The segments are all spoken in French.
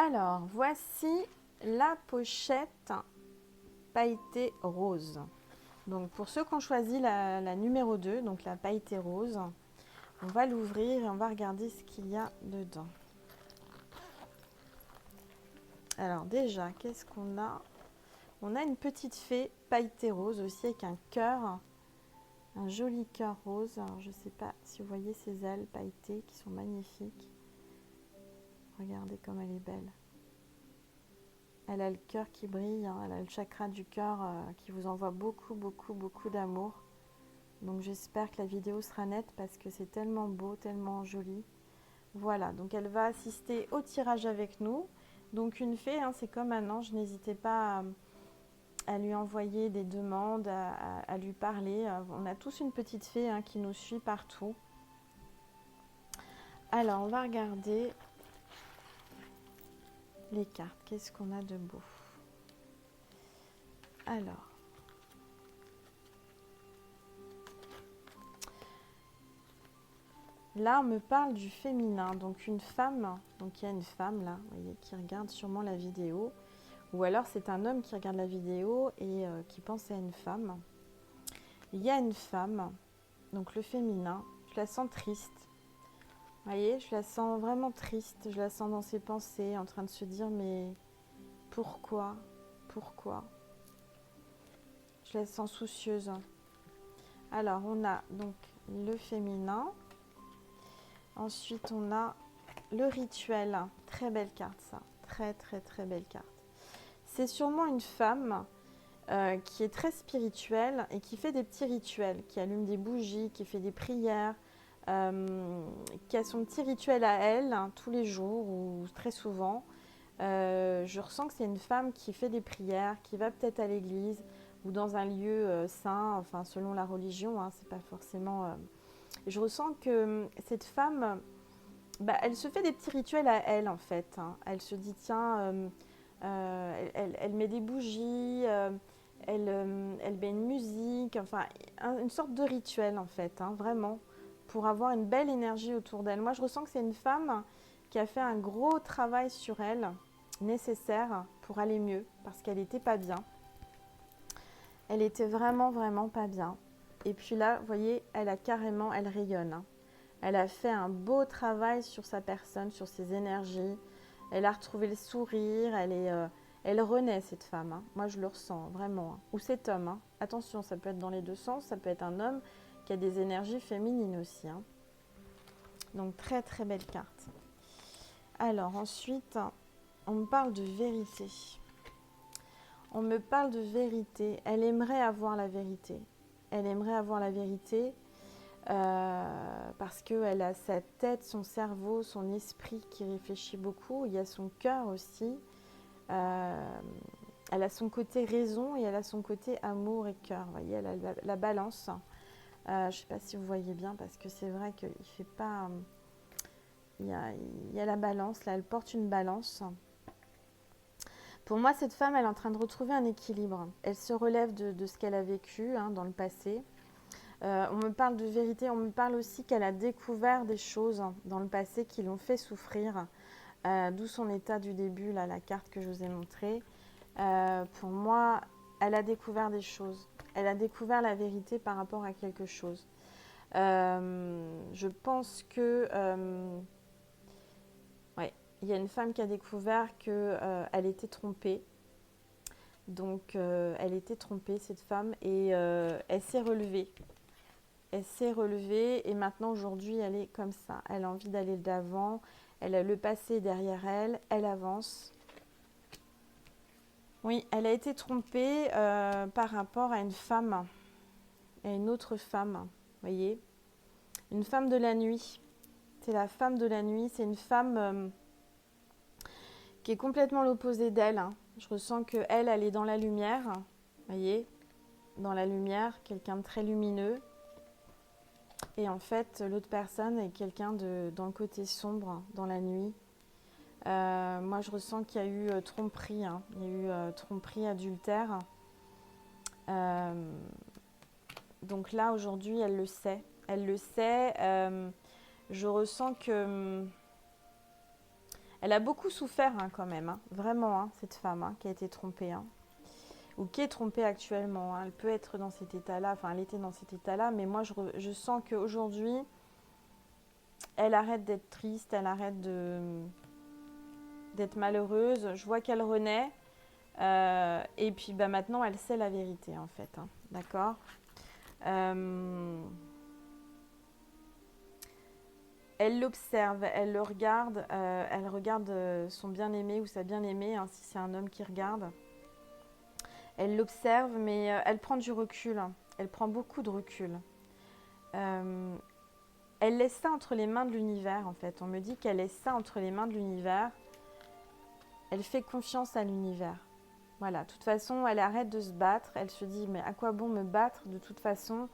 Alors, voici la pochette pailletée rose. Donc, pour ceux qui ont choisi la numéro 2, donc la pailletée rose, on va l'ouvrir et on va regarder ce qu'il y a dedans. Alors déjà, qu'est-ce qu'on a? On a une petite fée pailletée rose aussi avec un cœur, un joli cœur rose. Alors, je ne sais pas si vous voyez ses ailes pailletées qui sont magnifiques. Regardez comme elle est belle. Elle a le cœur qui brille, hein, elle a le chakra du cœur qui vous envoie beaucoup, beaucoup, beaucoup d'amour. Donc j'espère que la vidéo sera nette parce que c'est tellement beau, tellement joli. Voilà, donc elle va assister au tirage avec nous. Donc une fée, hein, c'est comme un ange, n'hésitez pas à lui envoyer des demandes, à lui parler. On a tous une petite fée hein, qui nous suit partout. Alors on va regarder les cartes. Qu'est-ce qu'on a de beau? Alors, là, on me parle du féminin, donc une femme, donc il y a une femme là, vous voyez, qui regarde sûrement la vidéo, ou alors c'est un homme qui regarde la vidéo et qui pense à une femme. Il y a une femme, donc le féminin, je la sens triste. Vous voyez, je la sens vraiment triste, je la sens dans ses pensées, en train de se dire mais pourquoi? Pourquoi? Je la sens soucieuse. Alors on a donc le féminin. Ensuite, on a le rituel. Très belle carte, ça. Très, très, très belle carte. C'est sûrement une femme qui est très spirituelle et qui fait des petits rituels, qui allume des bougies, qui fait des prières, qui a son petit rituel à elle hein, tous les jours ou très souvent. Je ressens que c'est une femme qui fait des prières, qui va peut-être à l'église ou dans un lieu saint, enfin selon la religion, hein, c'est pas forcément... Je ressens que cette femme, bah, elle se fait des petits rituels à elle en fait. Hein. Elle se dit tiens, elle met des bougies, elle met une musique, enfin une sorte de rituel en fait, hein, vraiment, pour avoir une belle énergie autour d'elle. Moi je ressens que c'est une femme qui a fait un gros travail sur elle, nécessaire pour aller mieux, parce qu'elle n'était pas bien. Elle était vraiment, vraiment pas bien. Et puis là, vous voyez, elle rayonne. Hein. Elle a fait un beau travail sur sa personne, sur ses énergies. Elle a retrouvé le sourire. Elle renaît, cette femme. Hein. Moi, je le ressens vraiment. Hein. Ou cet homme. Hein. Attention, ça peut être dans les deux sens. Ça peut être un homme qui a des énergies féminines aussi. Hein. Donc, très, très belle carte. Alors, ensuite, on me parle de vérité. On me parle de vérité. Elle aimerait avoir la vérité. Elle aimerait avoir la vérité. Parce qu'elle a sa tête, son cerveau, son esprit qui réfléchit beaucoup. Il y a son cœur aussi. Elle a son côté raison et elle a son côté amour et cœur. Vous voyez, elle a la balance. Je ne sais pas si vous voyez bien parce que c'est vrai qu'il ne fait pas... il y a la balance, là, elle porte une balance. Pour moi, cette femme, elle est en train de retrouver un équilibre. Elle se relève de ce qu'elle a vécu hein, dans le passé. On me parle de vérité, on me parle aussi qu'elle a découvert des choses dans le passé qui l'ont fait souffrir, d'où son état du début, là, la carte que je vous ai montrée. Pour moi, elle a découvert des choses. Elle a découvert la vérité par rapport à quelque chose. Je pense que... ouais, il y a une femme qui a découvert qu'elle était trompée. Donc, elle était trompée, cette femme, et elle s'est relevée. Elle s'est relevée et maintenant aujourd'hui elle est comme ça. Elle a envie d'aller de l'avant, elle a le passé derrière elle, elle avance. Oui, elle a été trompée par rapport à une femme, à une autre femme, vous voyez. Une femme de la nuit. C'est la femme de la nuit, c'est une femme qui est complètement l'opposé d'elle. Hein. Je ressens qu'elle, elle est dans la lumière, vous voyez, dans la lumière, quelqu'un de très lumineux. Et en fait, l'autre personne est quelqu'un dans le côté sombre, dans la nuit. Moi, je ressens qu'il y a eu tromperie. Hein. Il y a eu tromperie, adultère. Donc là, aujourd'hui, elle le sait. Elle le sait. Je ressens que Elle a beaucoup souffert hein, quand même, hein. Vraiment, hein, cette femme hein, qui a été trompée. Hein. Ou qui est trompée actuellement. Hein. Elle peut être dans cet état-là, enfin elle était dans cet état-là, mais moi je sens qu'aujourd'hui, elle arrête d'être triste, elle arrête d'être malheureuse. Je vois qu'elle renaît. Et puis bah, maintenant, elle sait la vérité en fait. Hein. D'accord. Elle l'observe, elle le regarde, elle regarde son bien-aimé ou sa bien-aimée, hein, si c'est un homme qui regarde. Elle l'observe, mais elle prend du recul. Hein. Elle prend beaucoup de recul. Elle laisse ça entre les mains de l'univers, en fait. On me dit qu'elle laisse ça entre les mains de l'univers. Elle fait confiance à l'univers. Voilà, de toute façon, elle arrête de se battre. Elle se dit, mais à quoi bon me battre de toute façon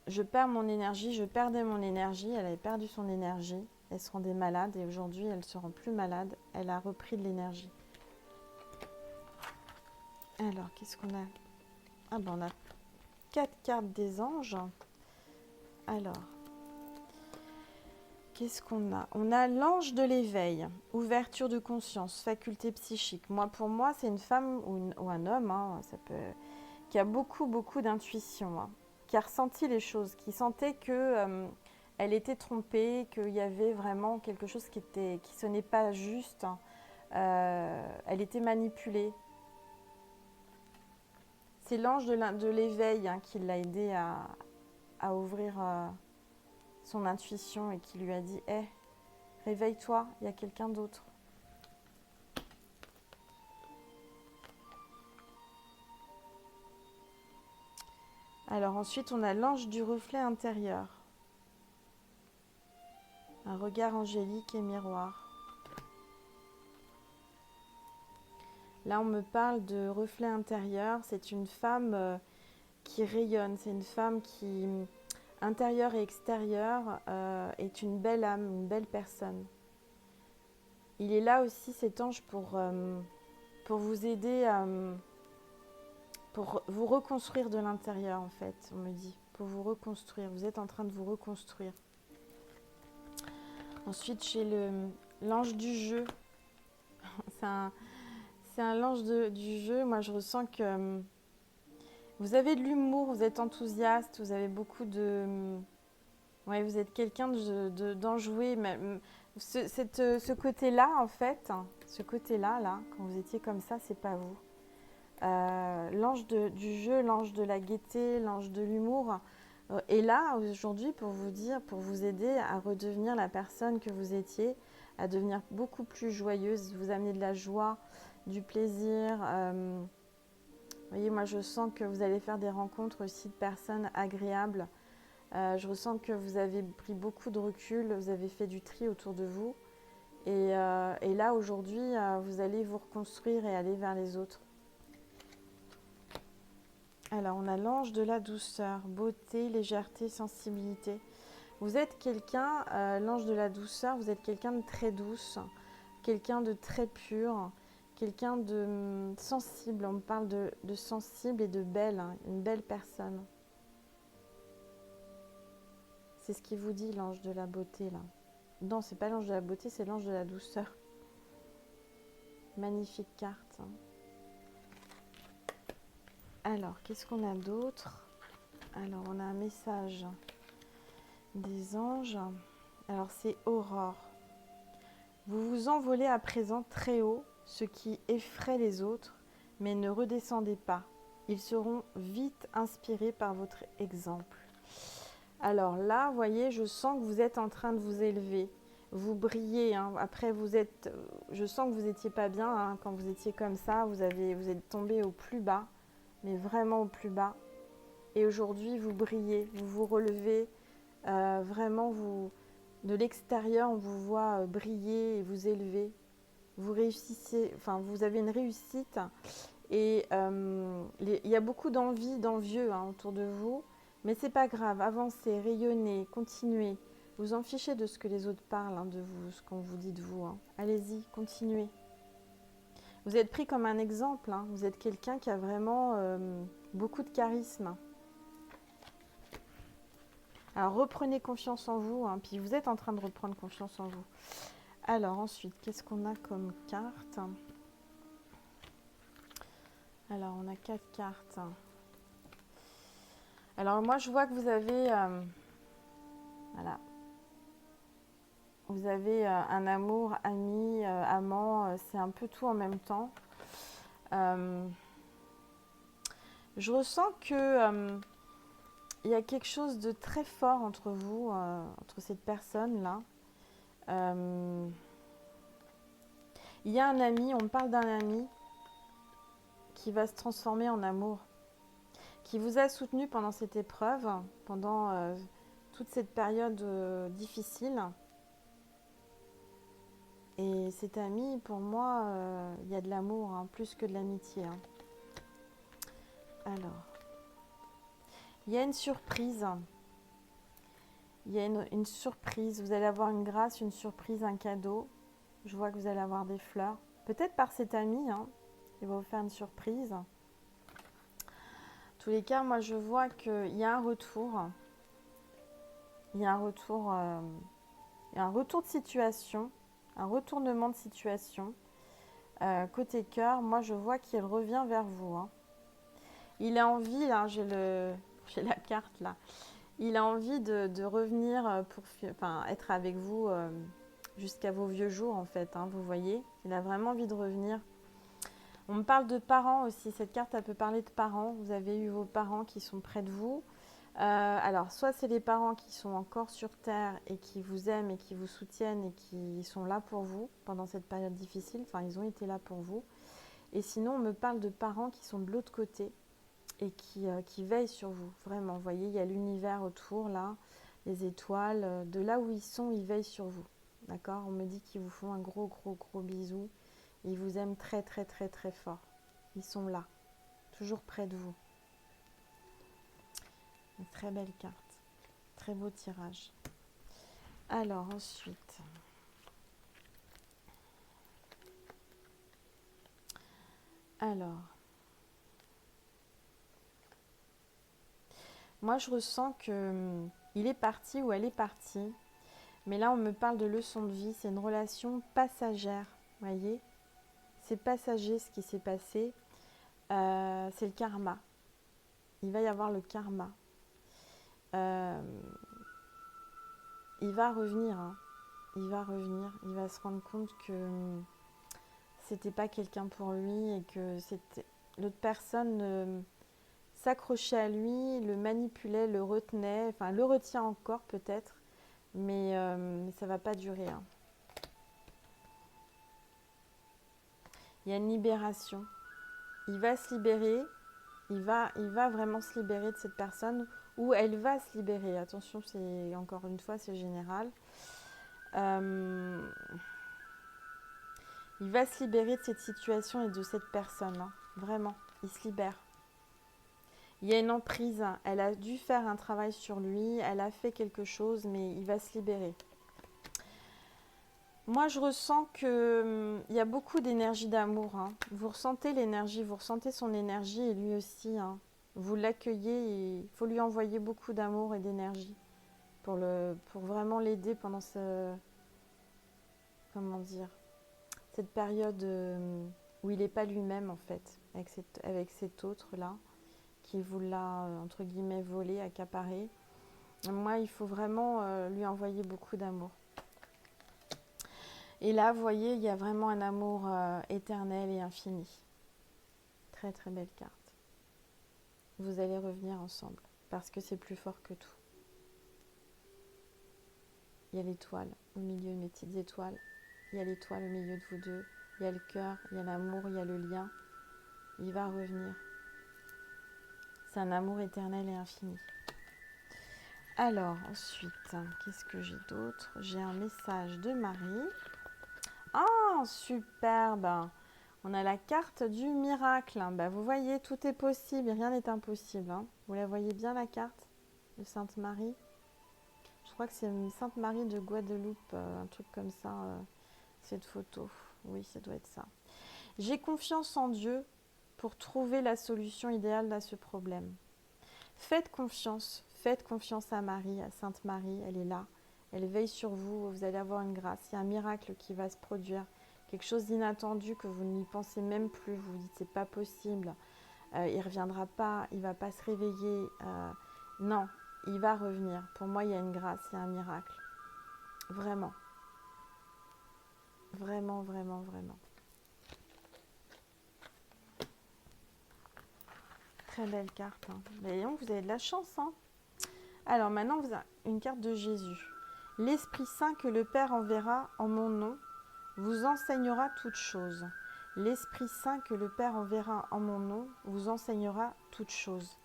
je perds mon énergie, je perdais mon énergie. Elle avait perdu son énergie. Elle se rendait malade et aujourd'hui, elle ne se rend plus malade. Elle a repris de l'énergie. Alors, qu'est-ce qu'on a? Ah ben, on a 4 cartes des anges. Alors, qu'est-ce qu'on a? On a l'ange de l'éveil, ouverture de conscience, faculté psychique. Moi, pour moi, c'est une femme ou un homme, hein, ça peut, qui a beaucoup, beaucoup d'intuition, hein, qui a ressenti les choses, qui sentait que elle était trompée, qu'il y avait vraiment quelque chose qui sonnait pas juste. Hein. Elle était manipulée. C'est l'ange de l'éveil hein, qui l'a aidé à ouvrir son intuition et qui lui a dit hey, réveille-toi, il y a quelqu'un d'autre. Alors ensuite, on a l'ange du reflet intérieur. Un regard angélique et miroir. Là, on me parle de reflet intérieur. C'est une femme qui rayonne. C'est une femme qui, intérieure et extérieure, est une belle âme, une belle personne. Il est là aussi, cet ange, pour vous aider pour vous reconstruire de l'intérieur, en fait, on me dit. Pour vous reconstruire. Vous êtes en train de vous reconstruire. Ensuite, j'ai l'ange du jeu. C'est un l'ange du jeu. Moi, je ressens que vous avez de l'humour, vous êtes enthousiaste, vous avez beaucoup de... Ouais, vous êtes quelqu'un d'enjoué. Ce côté-là, en fait, ce côté-là, là, quand vous étiez comme ça, c'est pas vous. L'ange du jeu, l'ange de la gaieté, l'ange de l'humour est là aujourd'hui pour vous dire, pour vous aider à redevenir la personne que vous étiez, à devenir beaucoup plus joyeuse, vous amener de la joie, du plaisir. Vous voyez, moi je sens que vous allez faire des rencontres aussi de personnes agréables. Je ressens que vous avez pris beaucoup de recul, vous avez fait du tri autour de vous. Et là aujourd'hui, vous allez vous reconstruire et aller vers les autres. Alors, on a l'ange de la douceur, beauté, légèreté, sensibilité. Vous êtes quelqu'un, l'ange de la douceur, vous êtes quelqu'un de très douce, quelqu'un de très pur, quelqu'un de sensible. On me parle de sensible et de belle, hein, une belle personne. C'est ce qui vous dit l'ange de la beauté, là. Non, c'est pas l'ange de la beauté, c'est l'ange de la douceur. Magnifique carte. Hein. Alors, qu'est-ce qu'on a d'autre? Alors, on a un message des anges. Alors, c'est Aurore. Vous vous envolez à présent très haut, ce qui effraie les autres, mais ne redescendez pas. Ils seront vite inspirés par votre exemple. Alors là, vous voyez, je sens que vous êtes en train de vous élever. Vous brillez. Hein. Après, je sens que vous n'étiez pas bien hein, quand vous étiez comme ça. Vous êtes tombé au plus bas, mais vraiment au plus bas. Et aujourd'hui, vous brillez, vous vous relevez. Vraiment, de l'extérieur, on vous voit briller et vous élever. Vous réussissez, enfin, vous avez une réussite. Et il y a beaucoup d'envie, d'envieux hein, autour de vous. Mais c'est pas grave, avancez, rayonnez, continuez. Vous en fichez de ce que les autres parlent hein, de vous, ce qu'on vous dit de vous. Hein. Allez-y, continuez. Vous êtes pris comme un exemple. Hein. Vous êtes quelqu'un qui a vraiment beaucoup de charisme. Alors, reprenez confiance en vous, hein, puis vous êtes en train de reprendre confiance en vous. Alors, ensuite, qu'est-ce qu'on a comme carte? Alors, on a 4 cartes. Alors, moi, je vois que vous avez... voilà. Vous avez un amour, ami, amant, c'est un peu tout en même temps. Je ressens que il y a quelque chose de très fort entre vous, entre cette personne-là. Il y a un ami, on me parle d'un ami qui va se transformer en amour, qui vous a soutenu pendant cette épreuve, pendant toute cette période difficile. Et cet ami, pour moi, il y a de l'amour, hein, plus que de l'amitié. Hein. Alors, il y a une surprise. Il y a une surprise. Vous allez avoir une grâce, une surprise, un cadeau. Je vois que vous allez avoir des fleurs. Peut-être par cet ami, hein, il va vous faire une surprise. En tous les cas, moi, je vois qu'il y a un retour. Il y a un retour, de situation, un retournement de situation. Côté cœur, moi, je vois qu'il revient vers vous. Hein. Il a envie, hein, j'ai la carte là. Il a envie de revenir pour être avec vous jusqu'à vos vieux jours, en fait. Hein, vous voyez, il a vraiment envie de revenir. On me parle de parents aussi. Cette carte, elle peut parler de parents. Vous avez eu vos parents qui sont près de vous. Alors, soit c'est les parents qui sont encore sur Terre et qui vous aiment et qui vous soutiennent et qui sont là pour vous pendant cette période difficile. Enfin, ils ont été là pour vous. Et sinon, on me parle de parents qui sont de l'autre côté et qui veillent sur vous. Vraiment, vous voyez, il y a l'univers autour, là, les étoiles. De là où ils sont, ils veillent sur vous. D'accord? On me dit qu'ils vous font un gros, gros, gros bisou. Ils vous aiment très, très, très, très fort. Ils sont là, toujours près de vous. Une très belle carte. Très beau tirage. Alors, ensuite... Alors... Moi, je ressens que il est parti ou elle est partie. Mais là, on me parle de leçon de vie. C'est une relation passagère. Vous voyez? C'est passager ce qui s'est passé. C'est le karma. Il va y avoir le karma. Il va revenir. Hein. Il va revenir. Il va se rendre compte que c'était pas quelqu'un pour lui et que l'autre personne s'accrochait à lui, le manipulait, le retenait. Enfin, le retient encore peut-être. Mais ça va pas durer. Hein. Il y a une libération. Il va se libérer. Il va vraiment se libérer de cette personne ou elle va se libérer. Attention, c'est encore une fois, c'est général. Il va se libérer de cette situation et de cette personne. Hein. Vraiment, il se libère. Il y a une emprise. Elle a dû faire un travail sur lui. Elle a fait quelque chose, mais il va se libérer. Moi, je ressens qu'il y a beaucoup d'énergie d'amour. Hein. Vous ressentez l'énergie, vous ressentez son énergie et lui aussi. Hein. Vous l'accueillez et il faut lui envoyer beaucoup d'amour et d'énergie pour vraiment l'aider pendant comment dire, cette période où il n'est pas lui-même en fait, avec cet autre-là qui vous l'a, entre guillemets, volé, accaparé. Moi, il faut vraiment lui envoyer beaucoup d'amour. Et là, vous voyez, il y a vraiment un amour éternel et infini. Très, très belle carte. Vous allez revenir ensemble, parce que c'est plus fort que tout. Il y a l'étoile au milieu, mes petites étoiles. Il y a l'étoile au milieu de vous deux. Il y a le cœur, il y a l'amour, il y a le lien. Il va revenir. C'est un amour éternel et infini. Alors, ensuite, qu'est-ce que j'ai d'autre? J'ai un message de Marie. Ah, superbe! On a la carte du miracle. Bah, vous voyez, tout est possible, rien n'est impossible. Hein. Vous la voyez bien, la carte de Sainte Marie? Je crois que c'est Sainte Marie de Guadeloupe, un truc comme ça, cette photo. Oui, ça doit être ça. J'ai confiance en Dieu pour trouver la solution idéale à ce problème. Faites faites confiance à Marie, à Sainte Marie, elle est là. Elle veille sur vous, vous allez avoir une grâce. Il y a un miracle qui va se produire. Quelque chose d'inattendu que vous n'y pensez même plus. Vous vous dites, c'est pas possible. Il ne reviendra pas, il ne va pas se réveiller. Non, il va revenir. Pour moi, il y a une grâce, il y a un miracle. Vraiment. Vraiment, vraiment, vraiment. Très belle carte. Hein. Voyons, vous avez de la chance. Hein. Alors maintenant, vous avez une carte de Jésus. L'Esprit Saint que le Père enverra en mon nom vous enseignera toutes choses. L'Esprit Saint que le Père enverra en mon nom vous enseignera toutes choses.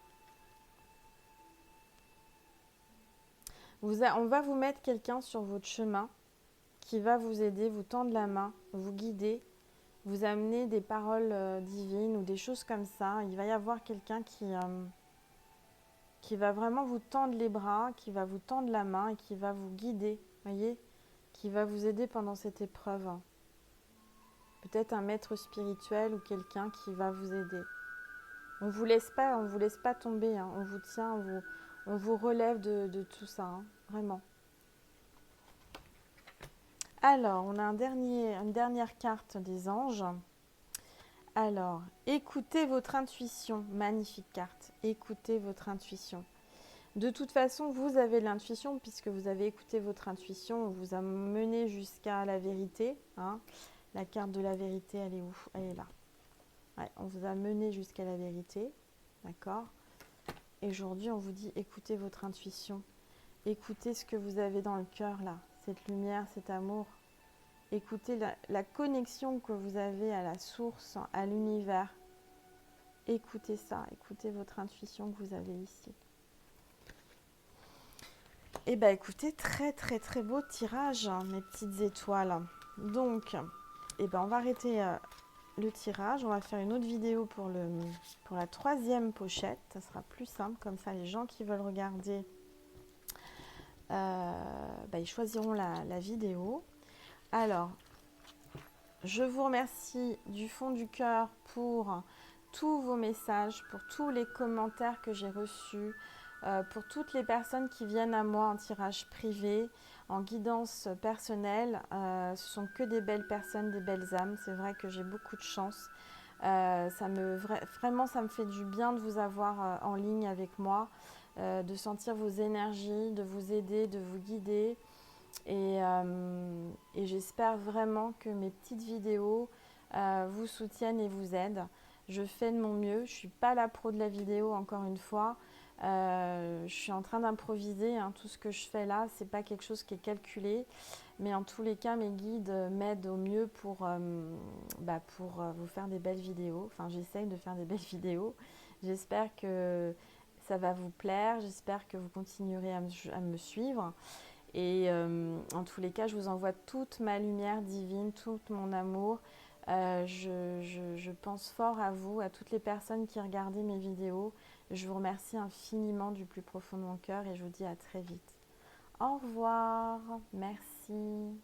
On va vous mettre quelqu'un sur votre chemin qui va vous aider, vous tendre la main, vous guider, vous amener des paroles divines ou des choses comme ça. Il va y avoir quelqu'un qui va vraiment vous tendre les bras, qui va vous tendre la main et qui va vous guider, voyez, qui va vous aider pendant cette épreuve. Peut-être un maître spirituel ou quelqu'un qui va vous aider. On vous laisse pas tomber, hein. On vous tient, on vous relève de tout ça, hein. Vraiment. Alors, on a une dernière carte des anges. Alors, écoutez votre intuition. Magnifique carte. Écoutez votre intuition. De toute façon, vous avez de l'intuition puisque vous avez écouté votre intuition. On vous a mené jusqu'à la vérité. Hein. La carte de la vérité, elle est où? Elle est là. Ouais, on vous a mené jusqu'à la vérité. D'accord? Et aujourd'hui, on vous dit écoutez votre intuition. Écoutez ce que vous avez dans le cœur là. Cette lumière, cet amour. Écoutez la connexion que vous avez à la source, à l'univers. Écoutez ça, écoutez votre intuition que vous avez ici. Et bien écoutez, très très très beau tirage, hein, mes petites étoiles. Donc, on va arrêter le tirage. On va faire une autre vidéo pour la troisième pochette. Ça sera plus simple, comme ça les gens qui veulent regarder, ils choisiront la vidéo. Alors, je vous remercie du fond du cœur pour tous vos messages, pour tous les commentaires que j'ai reçus, pour toutes les personnes qui viennent à moi en tirage privé, en guidance personnelle. Ce sont que des belles personnes, des belles âmes. C'est vrai que j'ai beaucoup de chance. Vraiment, ça me fait du bien de vous avoir en ligne avec moi, de sentir vos énergies, de vous aider, de vous guider. Et j'espère vraiment que mes petites vidéos vous soutiennent et vous aident. Je fais de mon mieux. Je ne suis pas la pro de la vidéo, encore une fois. Je suis en train d'improviser. Hein. Tout ce que je fais là, ce n'est pas quelque chose qui est calculé. Mais en tous les cas, mes guides m'aident au mieux pour vous faire des belles vidéos. Enfin, j'essaye de faire des belles vidéos. J'espère que ça va vous plaire. J'espère que vous continuerez à me suivre. Et en tous les cas, je vous envoie toute ma lumière divine, tout mon amour. Je pense fort à vous, à toutes les personnes qui regardent mes vidéos. Je vous remercie infiniment du plus profond de mon cœur et je vous dis à très vite. Au revoir, merci.